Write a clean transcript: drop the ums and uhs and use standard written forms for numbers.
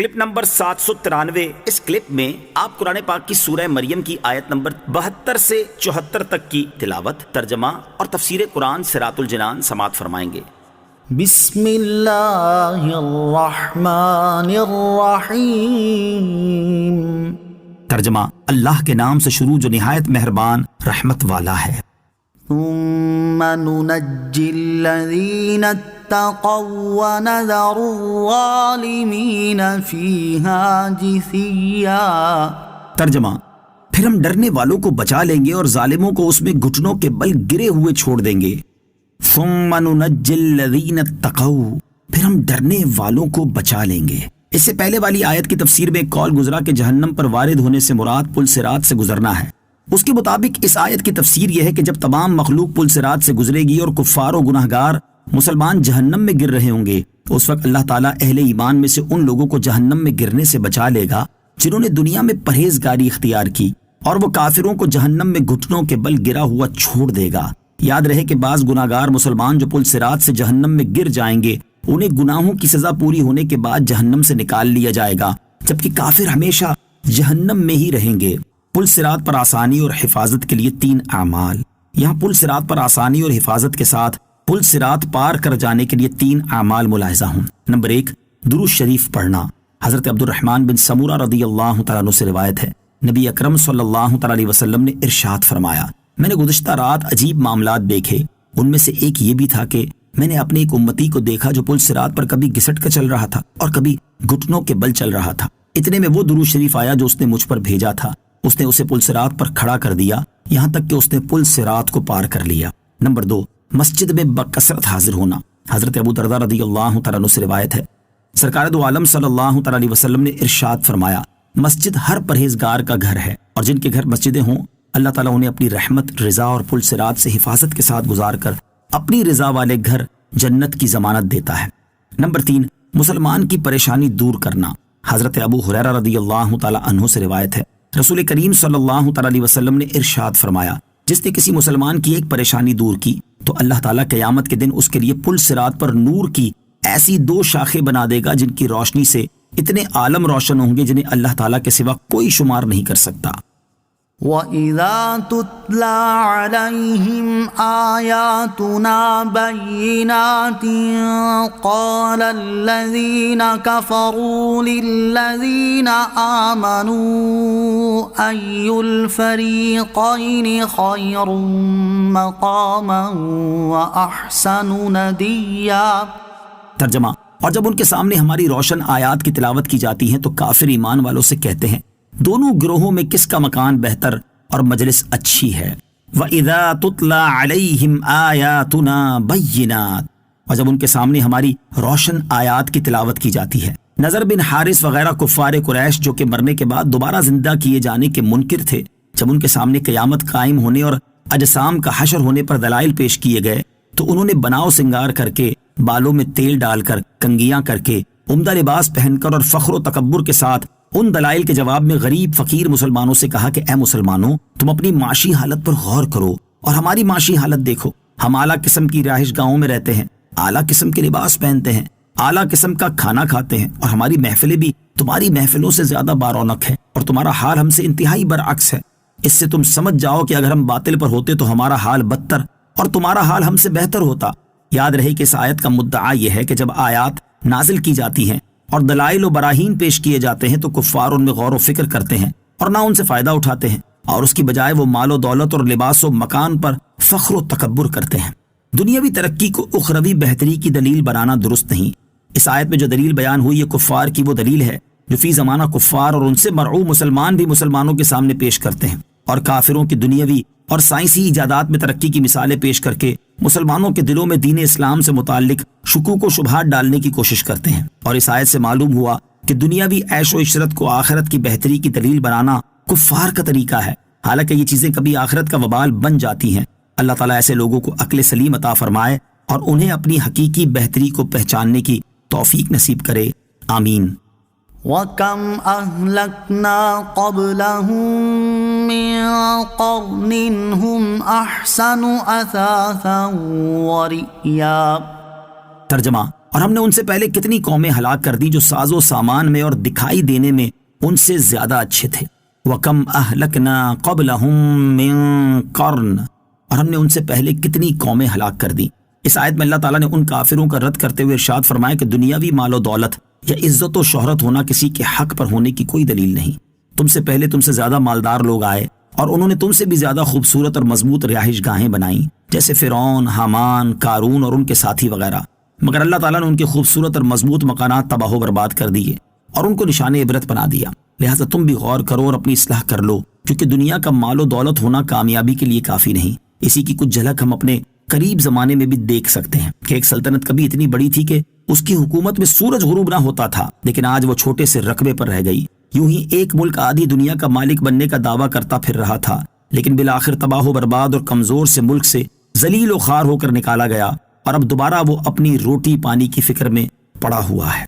Clip number 793۔ اس clip میں آپ قرآن پاک کی سورہ مریم کی آیت نمبر 72 سے 74 تک کی تلاوت، ترجمہ اور تفسیر قرآن صراط الجنان سماعت فرمائیں گے۔ بسم اللہ الرحمن الرحیم۔ ترجمہ، اللہ کے نام سے شروع جو نہایت مہربان رحمت والا ہے۔ ثم ننجی الذین اتقوا ونذر الظالمین فیہا جثیا۔ ترجمہ، پھر ہم ڈرنے والوں کو بچا لیں گے اور ظالموں کو اس میں گھٹنوں کے بل گرے ہوئے چھوڑ دیں گے۔ ثم ننجی الذین اتقوا، پھر ہم ڈرنے والوں کو بچا لیں گے۔ اس سے پہلے والی آیت کی تفسیر میں ایک قول گزرا کہ جہنم پر وارد ہونے سے مراد پل صراط سے گزرنا ہے۔ اس کے مطابق اس آیت کی تفسیر یہ ہے کہ جب تمام مخلوق پل صراط سے گزرے گی اور کفار و گناہگار مسلمان جہنم میں گر رہے ہوں گے، اس وقت اللہ تعالیٰ اہل ایمان میں سے ان لوگوں کو جہنم میں گرنے سے بچا لے گا جنہوں نے دنیا میں پرہیزگاری اختیار کی، اور وہ کافروں کو جہنم میں گھٹنوں کے بل گرا ہوا چھوڑ دے گا۔ یاد رہے کہ بعض گناہگار مسلمان جو پل صراط سے جہنم میں گر جائیں گے، انہیں گناہوں کی سزا پوری ہونے کے بعد جہنم سے نکال لیا جائے گا، جبکہ کافر ہمیشہ جہنم میں ہی رہیں گے۔ پل صراط پر آسانی اور حفاظت کے لیے 3 اعمال۔ یہاں پل صراط پر آسانی اور حفاظت کے ساتھ پل صراط پار کر جانے کے لیے 3 اعمال ملاحظہ ہوں۔ نمبر 1، درود شریف پڑھنا۔ حضرت عبد الرحمن بن سمورہ رضی اللہ تعالیٰ عنہ سے روایت ہے، نبی اکرم صلی اللہ تعالیٰ علیہ وسلم نے ارشاد فرمایا، میں نے گزشتہ رات عجیب معاملات دیکھے، ان میں سے ایک یہ بھی تھا کہ میں نے اپنے ایک امتی کو دیکھا جو پل صراط پر کبھی گھسٹ کر چل رہا تھا اور کبھی گھٹنوں کے بل چل رہا تھا۔ اتنے میں وہ درود شریف آیا جو اس نے مجھ پر بھیجا تھا، اس نے اسے پل صراط پر کھڑا کر دیا یہاں تک کہ اس نے پل صراط کو پار کر لیا۔ نمبر 2، مسجد میں بکثرت حاضر ہونا۔ حضرت ابو درداء رضی اللہ تعالیٰ عنہ سے روایت ہے، سرکار دو عالم صلی اللہ تعالیٰ علیہ وسلم نے ارشاد فرمایا، مسجد ہر پرہیزگار کا گھر ہے، اور جن کے گھر مسجدیں ہوں اللہ تعالیٰ انہیں اپنی رحمت، رضا اور پل صراط سے حفاظت کے ساتھ گزار کر اپنی رضا والے گھر جنت کی ضمانت دیتا ہے۔ نمبر 3، مسلمان کی پریشانی دور کرنا۔ حضرت ابو ہریرہ رضی اللہ تعالیٰ عنہ سے روایت ہے، رسول کریم صلی اللہ تعالیٰ علیہ وسلم نے ارشاد فرمایا، جس نے کسی مسلمان کی ایک پریشانی دور کی تو اللہ تعالیٰ قیامت کے دن اس کے لیے پل صراط پر نور کی ایسی 2 شاخیں بنا دے گا جن کی روشنی سے اتنے عالم روشن ہوں گے جنہیں اللہ تعالیٰ کے سوا کوئی شمار نہیں کر سکتا۔ وَإِذَا تُتْلَى عَلَيْهِمْ آيَاتُنَا بَيِّنَاتٍ قَالَ الَّذِينَ كَفَرُوا لِلَّذِينَ آمَنُوا أَيُّ الْفَرِيقَيْنِ خَيْرٌ مَّقَامًا وَأَحْسَنُ نَدِيًّا۔ ترجمہ، اور جب ان کے سامنے ہماری روشن آیات کی تلاوت کی جاتی ہے تو کافر ایمان والوں سے کہتے ہیں، دونوں گروہوں میں کس کا مکان بہتر اور مجلس اچھی ہے۔ وَإِذَا تُتْلَى عَلَيْهِمْ آيَاتُنَا بَيِّنَاتٍ، اور جب ان کے سامنے ہماری روشن آیات کی تلاوت کی جاتی ہے۔ نضر بن حارث وغیرہ کفار قریش جو کہ مرنے کے بعد دوبارہ زندہ کیے جانے کے منکر تھے، جب ان کے سامنے قیامت قائم ہونے اور اجسام کا حشر ہونے پر دلائل پیش کیے گئے تو انہوں نے بناؤ سنگار کر کے، بالوں میں تیل ڈال کر، کنگیاں کر کے، عمدہ لباس پہن کر اور فخر و تکبر کے ساتھ ان دلائل کے جواب میں غریب فقیر مسلمانوں سے کہا کہ اے مسلمانوں، تم اپنی معاشی حالت پر غور کرو اور ہماری معاشی حالت دیکھو۔ ہم اعلیٰ قسم کی رہائش گاہوں میں رہتے ہیں، اعلیٰ قسم کے لباس پہنتے ہیں، اعلیٰ قسم کا کھانا کھاتے ہیں، اور ہماری محفلیں بھی تمہاری محفلوں سے زیادہ بارونق ہے، اور تمہارا حال ہم سے انتہائی برعکس ہے۔ اس سے تم سمجھ جاؤ کہ اگر ہم باطل پر ہوتے تو ہمارا حال بدتر اور تمہارا حال ہم سے بہتر ہوتا۔ یاد رہے کہ اس آیت کا مدعا یہ ہے کہ جب آیات نازل کی جاتی ہیں اور دلائل و براہین پیش کیے جاتے ہیں تو کفار ان میں غور و فکر کرتے ہیں اور نہ ان سے فائدہ اٹھاتے ہیں، اور اس کی بجائے وہ مال و دولت اور لباس و مکان پر فخر و تکبر کرتے ہیں۔ دنیاوی ترقی کو اخروی بہتری کی دلیل بنانا درست نہیں۔ اس آیت میں جو دلیل بیان ہوئی یہ کفار کی وہ دلیل ہے جو فی زمانہ کفار اور ان سے مرعوب مسلمان بھی مسلمانوں کے سامنے پیش کرتے ہیں، اور کافروں کی دنیاوی اور سائنسی ایجادات میں ترقی کی مثالیں پیش کر کے مسلمانوں کے دلوں میں دین اسلام سے متعلق شکوک و شبہات ڈالنے کی کوشش کرتے ہیں۔ اور اس آیت سے معلوم ہوا کہ دنیاوی عیش و عشرت کو آخرت کی بہتری کی دلیل بنانا کفار کا طریقہ ہے، حالانکہ یہ چیزیں کبھی آخرت کا وبال بن جاتی ہیں۔ اللہ تعالیٰ ایسے لوگوں کو عقل سلیم عطا فرمائے اور انہیں اپنی حقیقی بہتری کو پہچاننے کی توفیق نصیب کرے، آمین۔ وَكَمْ أَهْلَكْنَا قَبْلَهُم مِّن قَرْنٍ هُمْ أَحْسَنُ أَثَاثًا وَرِئْيًا۔ ترجمہ، اور ہم نے ان سے پہلے کتنی قومیں ہلاک کر دی جو ساز و سامان میں اور دکھائی دینے میں ان سے زیادہ اچھے تھے. وَكَمْ أَهْلَكْنَا قَبْلَهُمْ مِنْ قَرْنٍ، اور ہم نے ان سے پہلے کتنی قومیں ہلاک کر دی. اس آیت میں اللہ تعالیٰ نے ان کافروں کا رد کرتے ہوئے ارشاد فرمایا کہ دنیاوی مال و دولت یا عزت و شہرت ہونا کسی کے حق پر ہونے کی کوئی دلیل نہیں. تم سے پہلے تم سے زیادہ مالدار لوگ آئے اور انہوں نے تم سے بھی زیادہ خوبصورت اور مضبوط رہائش گاہیں بنائیں، جیسے فرعون، حامان، قارون اور ان کے ساتھی وغیرہ. مگر اللہ تعالیٰ نے ان کے خوبصورت اور مضبوط مکانات تباہ و برباد کر دیے اور ان کو نشان عبرت بنا دیا. لہٰذا تم بھی غور کرو اور اپنی اصلاح کر لو، کیونکہ دنیا کا مال و دولت ہونا کامیابی کے لیے کافی نہیں. اسی کی کچھ جھلک ہم اپنے قریب زمانے میں بھی دیکھ سکتے ہیں کہ ایک سلطنت کبھی اتنی بڑی تھی کہ اس کی حکومت میں سورج غروب نہ ہوتا تھا، لیکن آج وہ چھوٹے سے رقبے پر رہ گئی. یوں ہی ایک ملک آدھی دنیا کا مالک بننے کا دعویٰ کرتا پھر رہا تھا، لیکن بالآخر تباہ و برباد اور کمزور سے ملک سے ذلیل و خوار ہو کر نکالا گیا، اور اب دوبارہ وہ اپنی روٹی پانی کی فکر میں پڑا ہوا ہے.